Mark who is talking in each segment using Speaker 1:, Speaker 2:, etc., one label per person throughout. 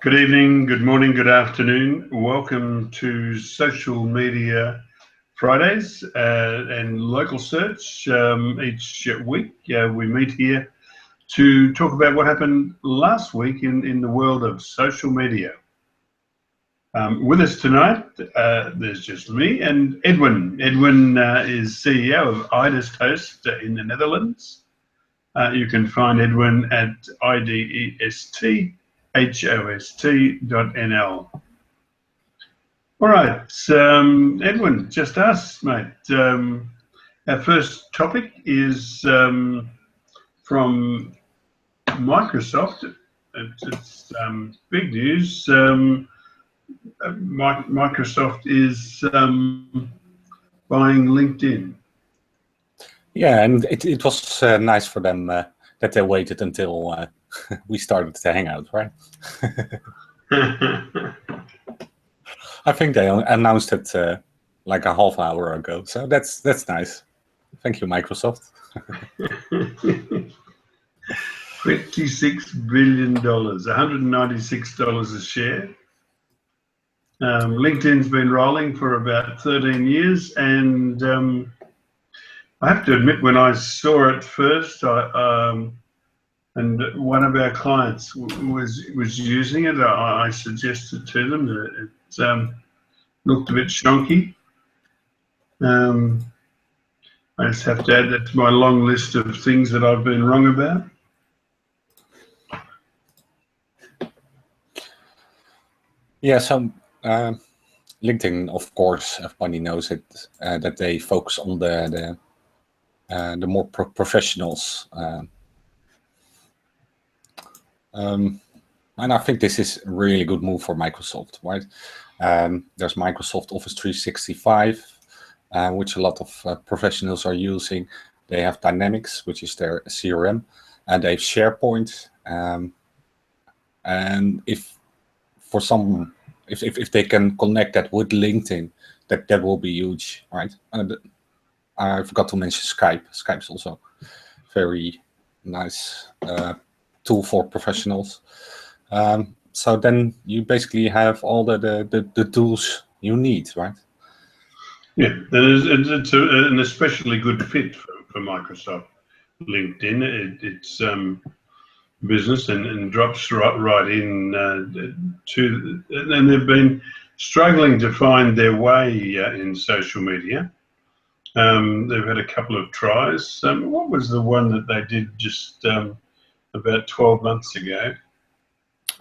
Speaker 1: Good evening, good morning, good afternoon. Welcome to Social Media Fridays and Local Search. Each week we meet here to talk about what happened last week in the world of social media. With us tonight, there's just me and Edwin. Edwin is CEO of IDEST in the Netherlands. You can find Edwin at idesthost.nl. All right, Edwin, just us, mate. Our first topic is from Microsoft. It's big news. Microsoft is buying LinkedIn.
Speaker 2: Yeah, and it was nice for them that they waited until we started to hang out, right? I think they announced it like a half hour ago, so that's nice. Thank you, Microsoft.
Speaker 1: $26 billion, $196 a share. LinkedIn's been rolling for about 13 years, and I have to admit, when I saw it first, and one of our clients was using it, I suggested to them that it looked a bit shonky. I just have to add that to my long list of things that I've been wrong about.
Speaker 2: Yeah, so LinkedIn, of course, everybody knows it, that they focus on the more professionals. And I think this is a really good move for Microsoft, right? There's Microsoft Office 365, which a lot of professionals are using. They have Dynamics, which is their CRM, and they have SharePoint. And if they can connect that with LinkedIn, that will be huge, right? And I forgot to mention Skype. Skype's also very nice tool for professionals. So then you basically have all the tools you need, right?
Speaker 1: Yeah, it's an especially good fit for Microsoft. LinkedIn, it's business and drops right in to, and they've been struggling to find their way in social media. They've had a couple of tries. What was the one that they did just about 12 months ago?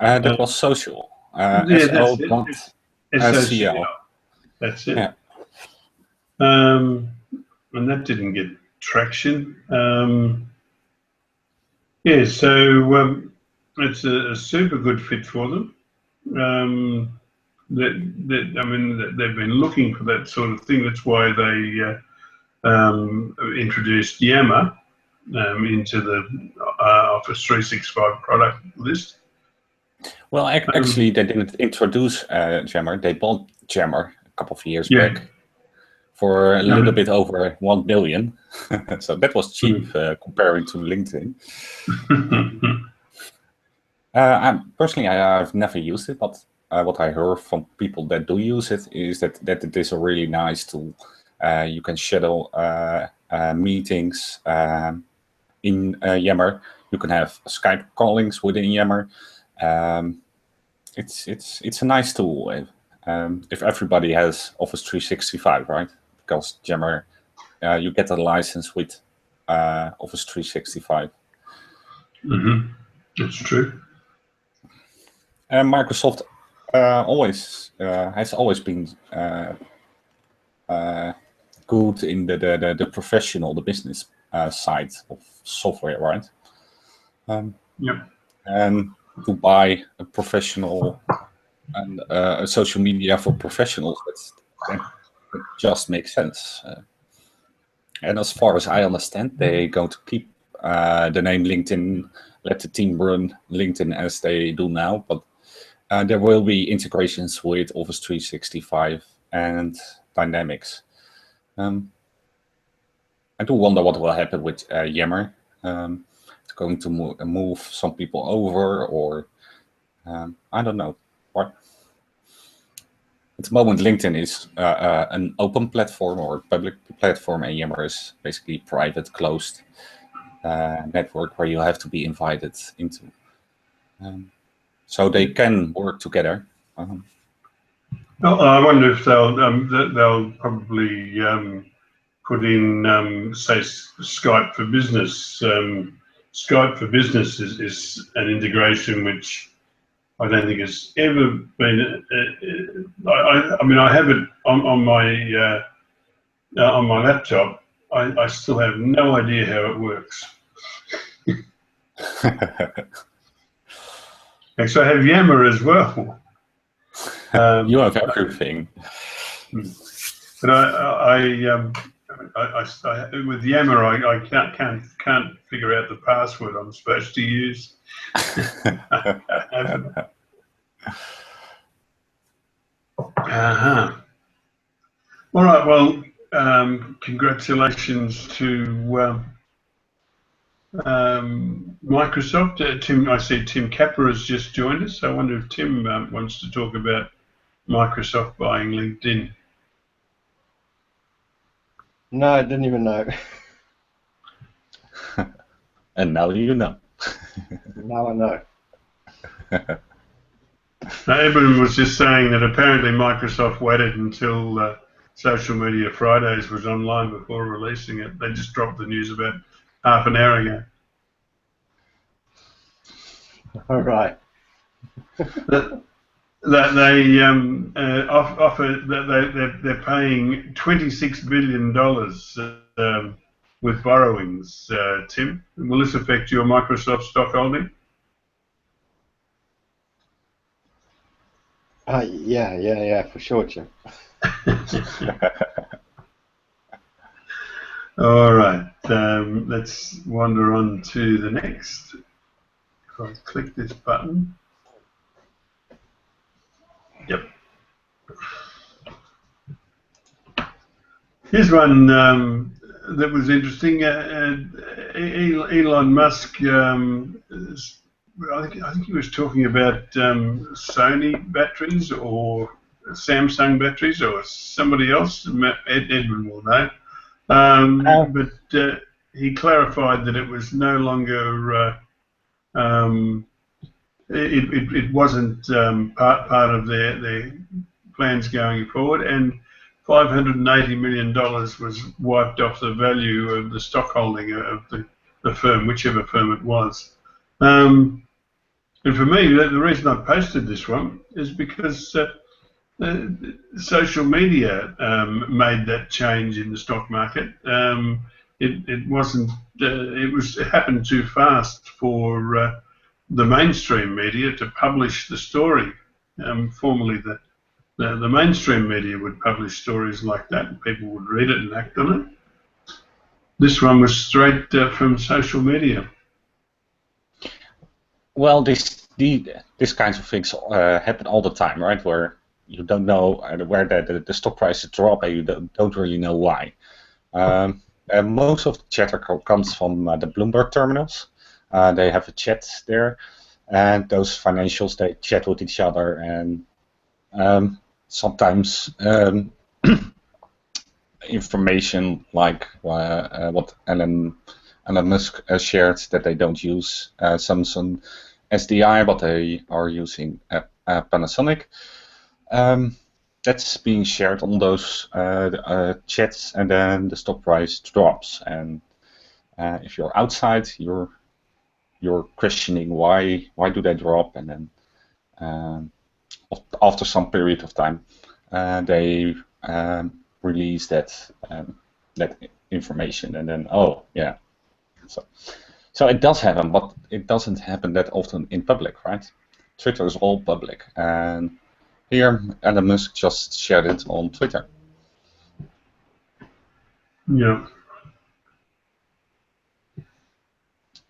Speaker 2: That was social.
Speaker 1: Yeah,
Speaker 2: SO,
Speaker 1: SEO. That's it.
Speaker 2: Yeah.
Speaker 1: And that didn't get traction. Yeah, so it's a super good fit for them. I mean, they've been looking for that sort of thing. That's why they introduced Yammer into the Office 365 product list.
Speaker 2: Well, actually, they didn't introduce Jammer. They bought Jammer a couple of years back for a little bit over 1 billion. So that was cheap comparing to LinkedIn. Personally, I've never used it, but what I heard from people that do use it is that it is a really nice tool. You can schedule meetings in Yammer. You can have Skype callings within Yammer. It's a nice tool if everybody has Office 365, right? Because Yammer, you get a license with Office 365.
Speaker 1: That's true.
Speaker 2: And Microsoft has always been good in the professional, the business side of software, right?
Speaker 1: Yeah.
Speaker 2: And to buy a professional and a social media for professionals, that just makes sense. And as far as I understand, they're going to keep the name LinkedIn, let the team run LinkedIn as they do now, but there will be integrations with Office 365 and Dynamics. I do wonder what will happen with Yammer. It's going to move some people over, or I don't know. What? At the moment, LinkedIn is an open platform or public platform, and Yammer is basically private, closed network where you have to be invited into. So they can work together.
Speaker 1: I wonder if they'll probably put in, say, Skype for Business. Skype for Business is an integration which I don't think has ever been. I mean, I have it on my laptop. I still have no idea how it works. And so I have Yammer as well.
Speaker 2: You have everything.
Speaker 1: But with Yammer, I can't figure out the password I'm supposed to use. All right. Well, congratulations to Microsoft. Tim, I see Tim Capper has just joined us. I wonder if Tim wants to talk about Microsoft buying LinkedIn.
Speaker 3: No, I didn't even know.
Speaker 2: And now you know.
Speaker 3: Now I know.
Speaker 1: Eben was just saying that apparently Microsoft waited until Social Media Fridays was online before releasing it. They just dropped the news about half an hour ago.
Speaker 3: All right.
Speaker 1: That they offer that they're paying $26 billion with borrowings. Tim, will this affect your Microsoft stock holding?
Speaker 3: Yeah, for sure, Jim.
Speaker 1: All right, let's wander on to the next. If I click this button. Yep. Here's one that was interesting. Elon Musk, I think he was talking about Sony batteries or Samsung batteries or somebody else. Edwin will know. But he clarified that it was no longer. It wasn't part of their plans going forward, and $580 million was wiped off the value of the stock holding of the firm, whichever firm it was. And for me, the reason I posted this one is because social media made that change in the stock market. It wasn't. It happened too fast for the mainstream media to publish the story. Formerly, the mainstream media would publish stories like that, and people would read it and act on it. This one was straight from social media.
Speaker 2: Well, these kinds of things happen all the time, right? Where you don't know where the stock prices drop, and you don't really know why. Most of the chatter comes from the Bloomberg terminals. They have a chat there, and those financials, they chat with each other, and sometimes information like what Elon Musk shared, that they don't use Samsung SDI, but they are using Panasonic. That's being shared on those chats, and then the stock price drops. And if you're outside, you're questioning why do they drop, and then after some period of time, they release that information, and then so it does happen, but it doesn't happen that often in public, right? Twitter is all public, and here Elon Musk just shared it on Twitter.
Speaker 1: Yeah.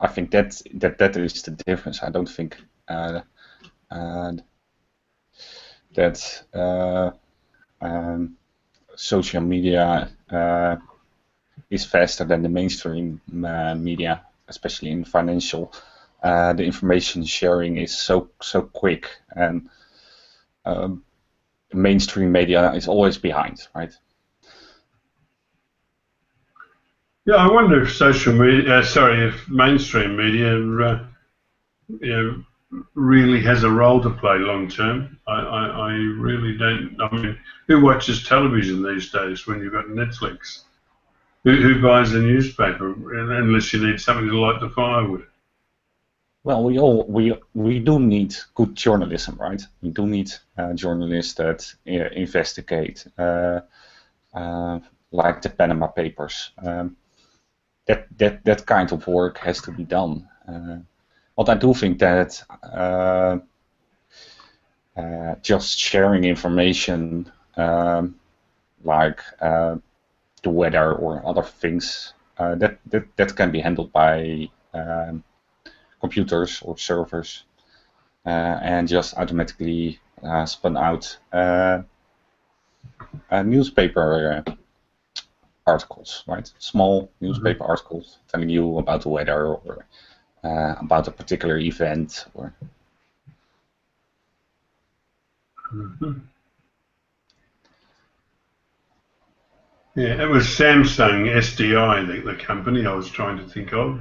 Speaker 2: I think that is the difference. I don't think that social media is faster than the mainstream media, especially in financial the information sharing is so quick, and mainstream media is always behind, right?
Speaker 1: Yeah, I wonder if social media, if mainstream media, really has a role to play long term. I really don't. I mean, who watches television these days when you've got Netflix? Who buys a newspaper unless you need something to light the fire with?
Speaker 2: Well, we do need good journalism, right? We do need journalists that investigate, like the Panama Papers. That kind of work has to be done. But I do think that just sharing information like the weather or other things that can be handled by computers or servers and just automatically spun out newspaper articles, right? Small newspaper articles telling you about the weather or about a particular event. Or
Speaker 1: Yeah, it was Samsung SDI, the company I was trying to think of.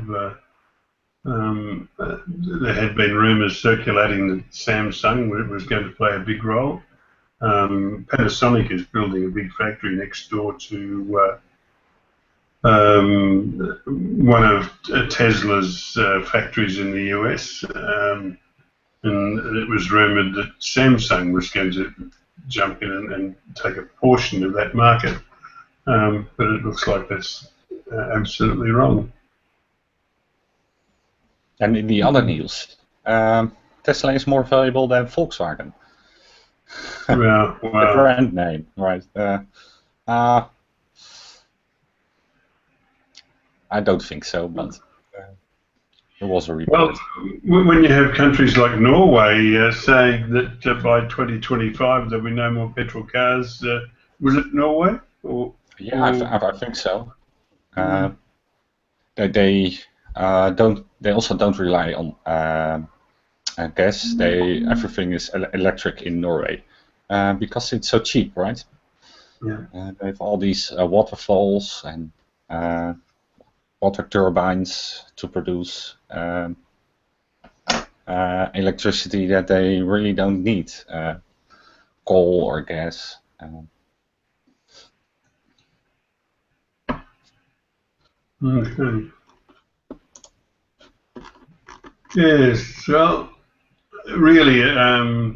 Speaker 1: There had been rumours circulating that Samsung was going to play a big role. Panasonic is building a big factory next door to one of Tesla's factories in the US, and it was rumoured that Samsung was going to jump in and take a portion of that market, but it looks like that's absolutely wrong.
Speaker 2: and in the other news, Tesla is more valuable than Volkswagen.
Speaker 1: Yeah,
Speaker 2: The
Speaker 1: well,
Speaker 2: brand name, right? I don't think so, but there was a report.
Speaker 1: well, when you have countries like Norway saying that by 2025 there'll be no more petrol cars, was it Norway?
Speaker 2: Yeah, I think so. They don't. They also don't rely on gas. Everything is electric in Norway because it's so cheap, right?
Speaker 1: Yeah.
Speaker 2: They have all these waterfalls and water turbines to produce electricity that they really don't need coal or gas.
Speaker 1: Okay. Yes. Well, really, I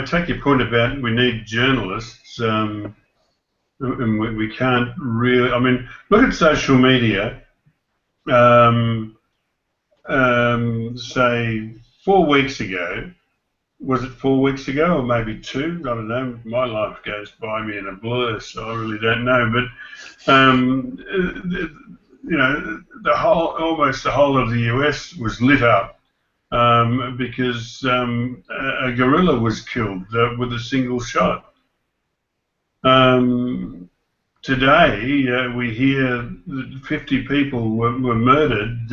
Speaker 1: take your point about we need journalists, and we can't really. I mean, look at social media. Say 4 weeks ago. Was it 4 weeks ago or maybe two? I don't know. My life goes by me in a blur, so I really don't know. But almost the whole of the US was lit up because a gorilla was killed with a single shot. Today we hear that 50 people were murdered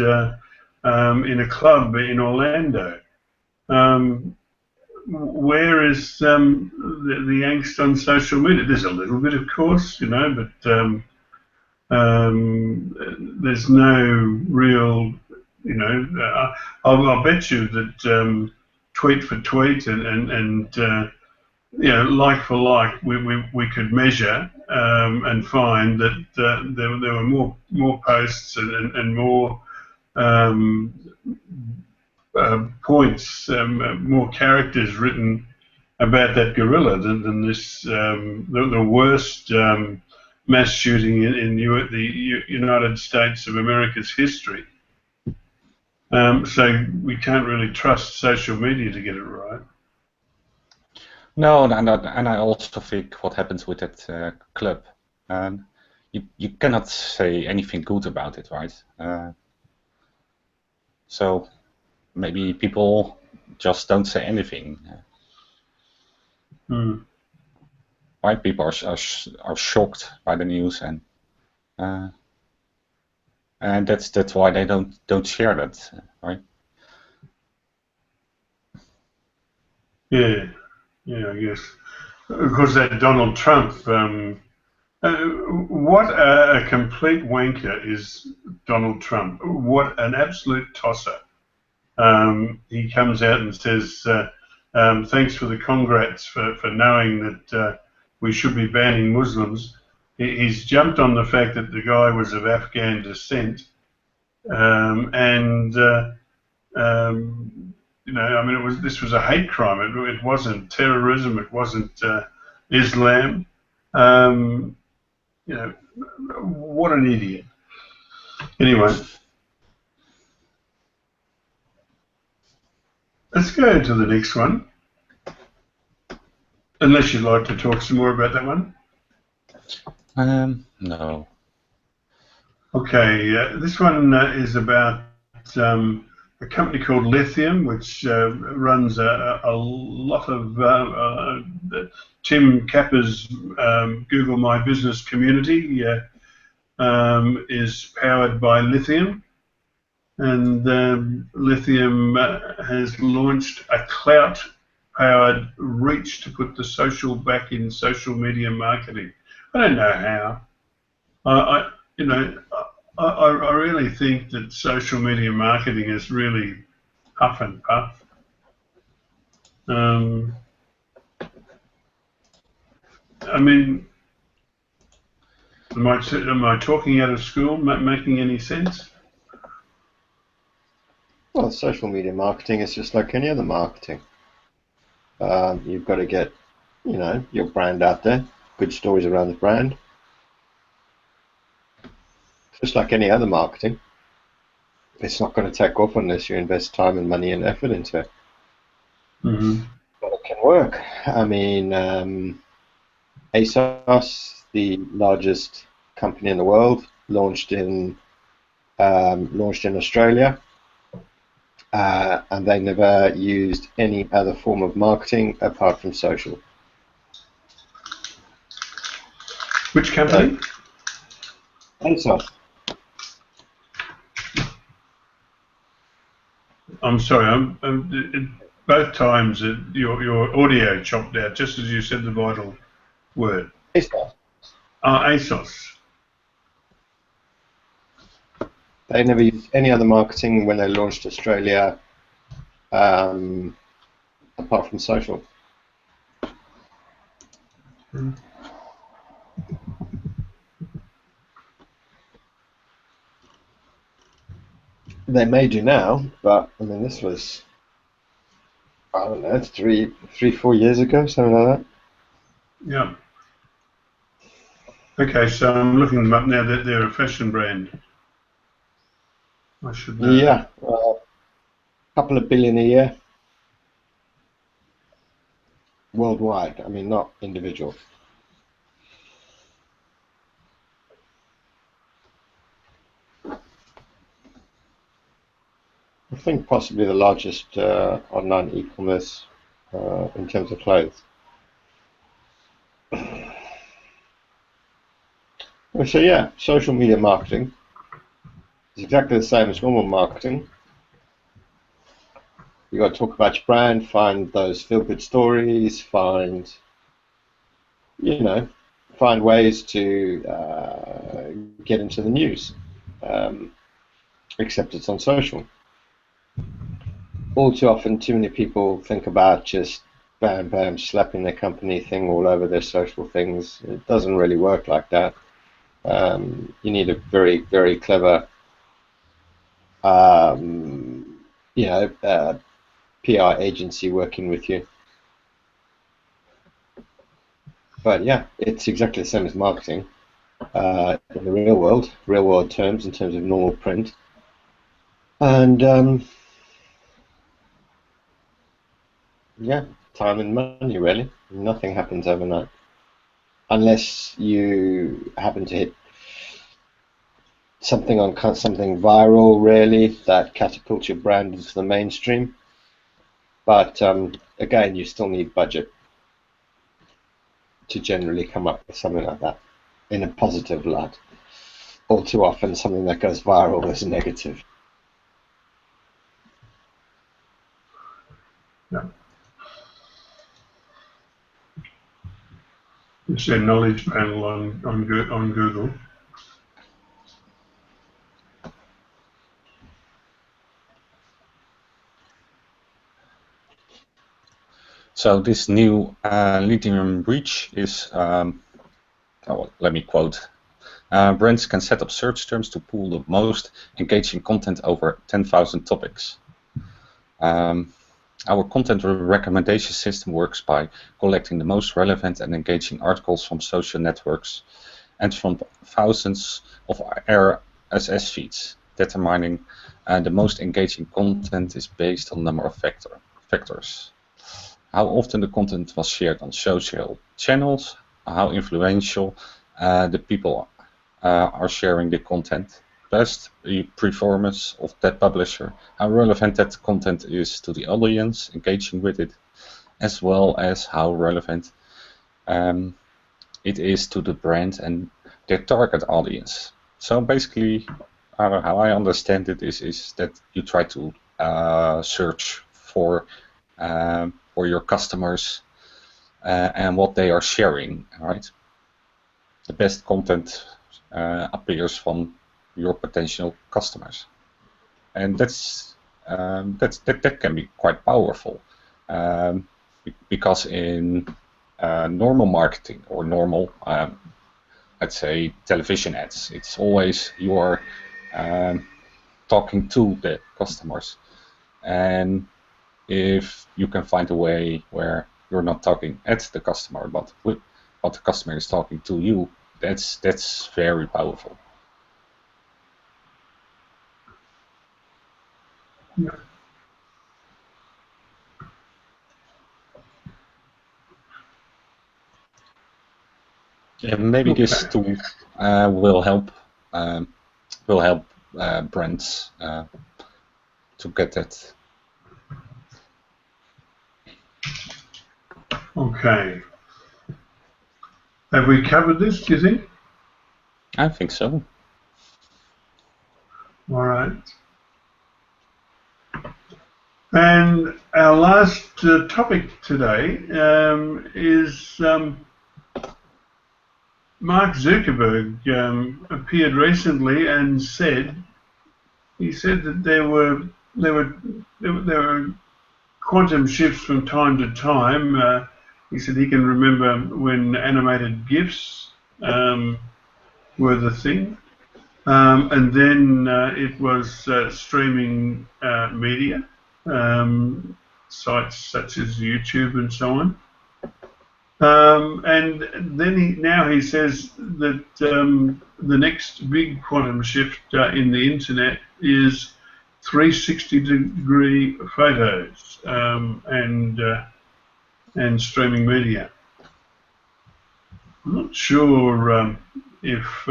Speaker 1: in a club in Orlando. Where is the angst on social media? There's a little bit, of course, but there's no real, I'll bet you that tweet for tweet and like for like, we could measure and find that there were more posts and more points, more characters written about that gorilla than this the worst mass shooting in the United States of America's history. So we can't really trust social media to get it right.
Speaker 2: No, and I also think what happens with that club, you cannot say anything good about it, right? So maybe people just don't say anything. Right? People are shocked by the news, and and that's why they don't share that, right?
Speaker 1: Yeah, yeah, I guess. Of course, that Donald Trump. What a complete wanker is Donald Trump. What an absolute tosser. He comes out and says, thanks for the congrats for knowing that we should be banning Muslims. He's jumped on the fact that the guy was of Afghan descent. And you know, I mean, this was a hate crime. It wasn't terrorism. It wasn't Islam. You know, what an idiot. Anyway, let's go to the next one. Unless you'd like to talk some more about that one.
Speaker 2: No.
Speaker 1: Okay, this one is about a company called Lithium, which runs a lot of Tim Capper's Google My Business community is powered by Lithium, and Lithium has launched a clout-powered reach to put the social back in social media marketing. I don't know how. You know, I really think that social media marketing is really huff and puff. I mean, am I talking out of school, making any sense?
Speaker 3: Well, social media marketing is just like any other marketing. You've got to get, you know, your brand out there, good stories around the brand. Just like any other marketing. It's not going to take off unless you invest time and money and effort into it.
Speaker 1: Mm-hmm.
Speaker 3: But it can work. I mean, ASOS, the largest company in the world, launched in Australia, and they never used any other form of marketing apart from social.
Speaker 1: Which company?
Speaker 3: ASOS.
Speaker 1: I'm sorry. Both times your audio chopped out just as you said the vital word.
Speaker 3: ASOS.
Speaker 1: ASOS.
Speaker 3: They never used any other marketing when they launched Australia, apart from social.
Speaker 1: Mm.
Speaker 3: They may do now, but I mean, this was, I don't know, 4 years ago, something like that.
Speaker 1: Yeah. Okay, so I'm looking them up now. That they're a fashion brand. I should know.
Speaker 3: Yeah, couple of billion a year worldwide. I mean, not individual. I think possibly the largest online e-commerce in terms of clothes. So yeah, social media marketing is exactly the same as normal marketing. You got to talk about your brand, find those feel-good stories, find ways to get into the news, except it's on social. All too often, too many people think about just bam, bam, slapping their company thing all over their social things. It doesn't really work like that. You need a very, very clever, PR agency working with you. But yeah, it's exactly the same as marketing in the real world terms, in terms of normal print. And yeah, time and money, really. Nothing happens overnight. Unless you happen to hit something viral, really, that catapults your brand into the mainstream. But again, you still need budget to generally come up with something like that in a positive light. all too often something that goes viral is negative.
Speaker 1: Yeah. It's a knowledge panel on Google.
Speaker 2: So this new Lithium breach is, let me quote, brands can set up search terms to pull the most engaging content over 10,000 topics. Our content recommendation system works by collecting the most relevant and engaging articles from social networks and from thousands of RSS feeds. Determining the most engaging content is based on a number of factors. How often the content was shared on social channels, how influential the people are sharing the content, plus the performance of that publisher, how relevant that content is to the audience engaging with it, as well as how relevant it is to the brand and their target audience. So basically, how I understand it is that you try to search for your customers and what they are sharing, right? The best content appears from your potential customers, and that can be quite powerful, because in normal marketing or normal, I'd say television ads, it's always you are talking to the customers, and if you can find a way where you're not talking at the customer, but the customer is talking to you, that's very powerful.
Speaker 1: Yeah.
Speaker 2: And maybe this tool will help brands to get that.
Speaker 1: Okay. Have we covered this, do you think?
Speaker 2: I think so.
Speaker 1: All right. And our last topic today is Mark Zuckerberg appeared recently and said that there were quantum shifts from time to time. He said he can remember when animated GIFs were the thing, and then it was streaming media, sites such as YouTube and so on. And then now he says that the next big quantum shift in the internet is 360-degree photos and streaming media. I'm not sure if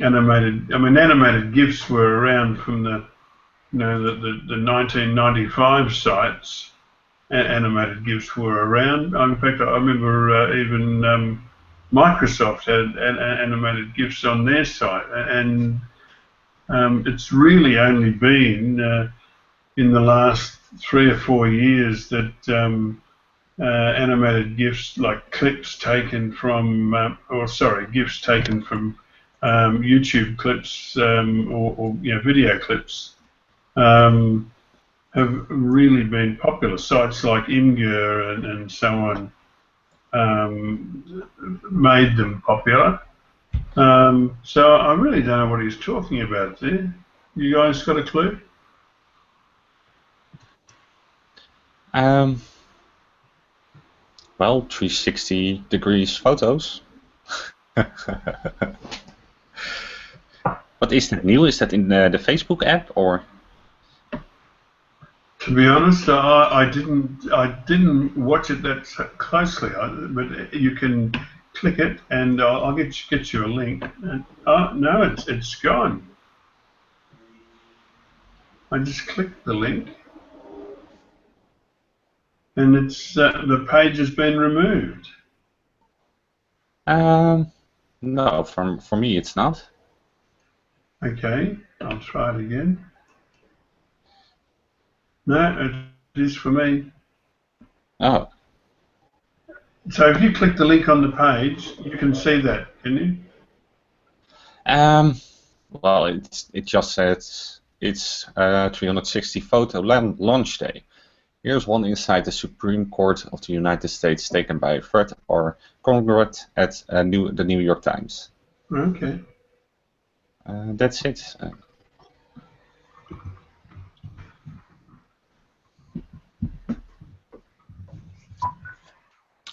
Speaker 1: animated GIFs were around from the 1995 sites. Animated GIFs were around. In fact, I remember even Microsoft had animated GIFs on their site, and it's really only been in the last 3 or 4 years that animated GIFs, like clips taken from, GIFs taken from YouTube clips or video clips, have really been popular. Sites like Imgur and so on made them popular. So I really don't know what he's talking about there. You guys got a clue?
Speaker 2: Well, 360 degrees photos. But is that new? Is that in the Facebook app or?
Speaker 1: To be honest, I didn't watch it that closely, but you can click it, and I'll get you a link. Oh no, it's gone. I just clicked the link, and it's the page has been removed.
Speaker 2: No, for me it's not.
Speaker 1: Okay, I'll try it again. No, it is for me.
Speaker 2: Oh,
Speaker 1: So if you click the link on the page, you can see that, can you?
Speaker 2: well, it just says it's 360 photo launch day. Here's one inside the Supreme Court of the United States taken by Fred or Conrad at the New York Times.
Speaker 1: Okay.
Speaker 2: That's it.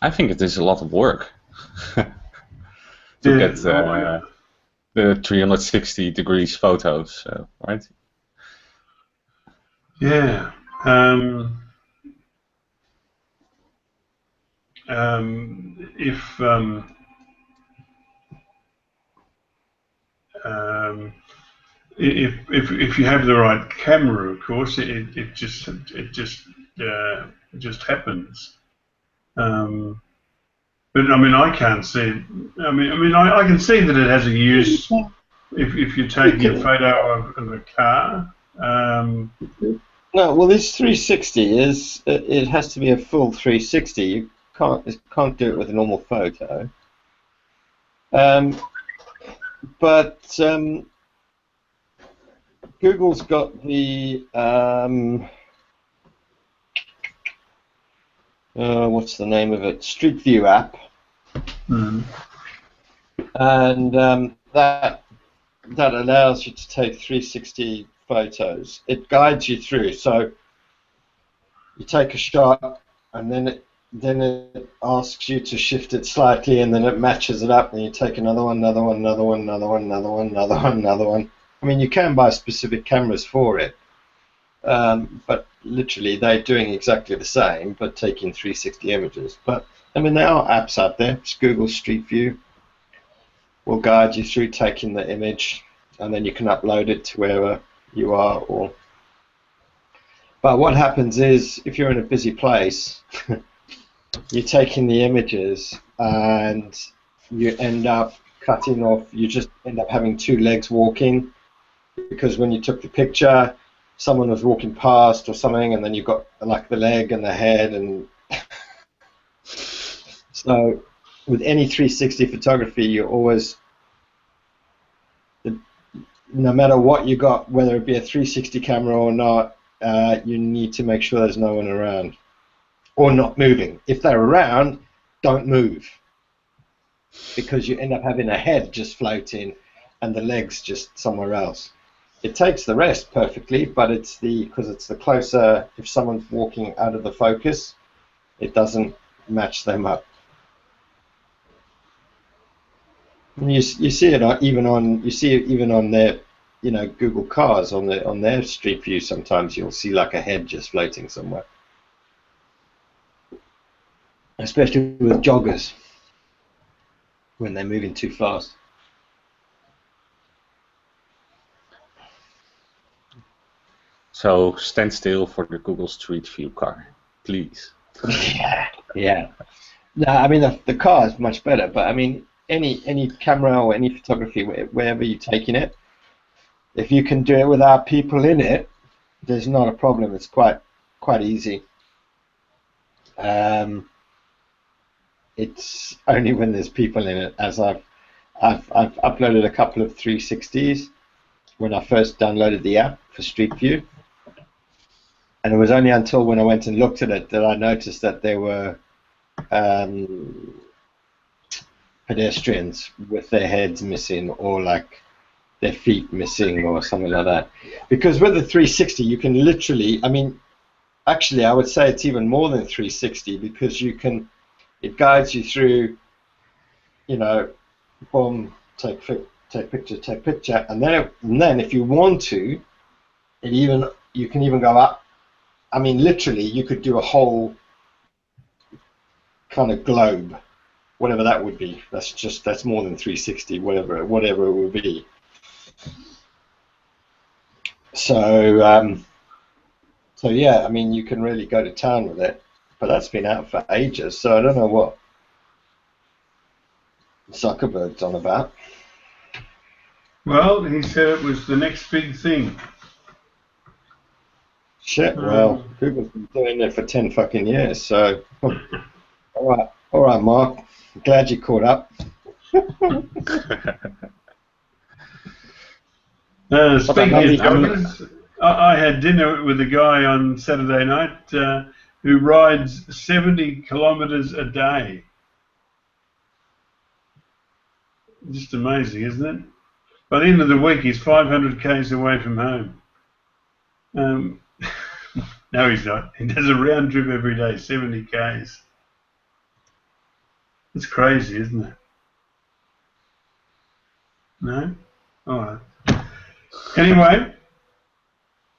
Speaker 2: I think it is a lot of work to get the 360 degrees photos, right?
Speaker 1: Yeah. If if you have the right camera, of course, it just happens. But I mean, I can't see it. I can see that it has a use if you're taking a photo of a car.
Speaker 3: No, well, this 360 is it has to be a full 360. You can't do it with a normal photo. But Google's got the what's the name of it? Street View app, and that allows you to take 360 photos. It guides you through. So you take a shot, and then it asks you to shift it slightly, and then it matches it up, and you take another one, another one, another one, another one, another one, another one, another one. I mean, you can buy specific cameras for it, but literally they're doing exactly the same, but taking 360 images. But I mean, there are apps out there. It's Google Street View will guide you through taking the image, and then you can upload it to wherever you are. But what happens is, if you're in a busy place, you're taking the images, and you end up cutting off. You just end up having two legs walking, because when you took the picture, someone was walking past or something, and then you've got like the leg and the head, and so with any 360 photography, you always, no matter what you got, whether it be a 360 camera or not, you need to make sure there's no one around or not moving. If they're around, don't move, because you end up having a head just floating and the legs just somewhere else. It takes the rest perfectly, but because it's the closer, if someone's walking out of the focus, it doesn't match them up. And you see it even on their, Google cars on their Street View. Sometimes you'll see like a head just floating somewhere, especially with joggers when they're moving too fast.
Speaker 2: So stand still for the Google Street View car, please.
Speaker 3: Yeah. No, I mean the car is much better, but I mean any camera or any photography, wherever you're taking it, if you can do it without people in it, there's not a problem. It's quite easy. It's only when there's people in it, as I've uploaded a couple of 360s when I first downloaded the app for Street View, and it was only until when I went and looked at it that I noticed that there were pedestrians with their heads missing, or like their feet missing, or something like that. Because with the 360, you can literally, I mean, actually, I would say it's even more than 360, because it guides you through, boom, take picture, and then if you want to, you can even go up. I mean, literally, you could do a whole kind of globe, whatever that would be. That's more than 360, whatever it would be. So yeah, I mean, you can really go to town with it, but that's been out for ages, so I don't know Zuckerberg's on about?
Speaker 1: Well, he said it was the next big thing.
Speaker 3: Shit, well, Google's been doing it for 10 fucking years, so... All right, Mark. Glad you caught up.
Speaker 1: Speaking of joggers, I had dinner with a guy on Saturday night who rides 70 kilometres a day. Just amazing, isn't it? By the end of the week, he's 500 k's away from home. No, he's not. He does a round trip every day, 70 k's. It's crazy, isn't it? No? All right. Anyway,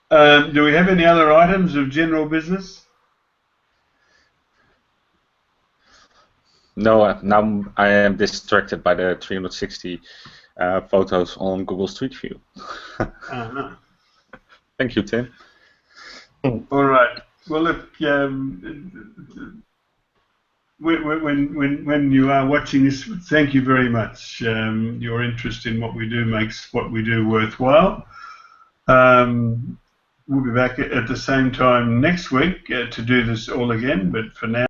Speaker 1: do we have any other items of general business?
Speaker 2: No, now I am distracted by the 360 photos on Google Street View. Thank you, Tim.
Speaker 1: All right. Well, look, when you are watching this, thank you very much. Your interest in what we do makes what we do worthwhile. We'll be back at the same time next week to do this all again, but for now,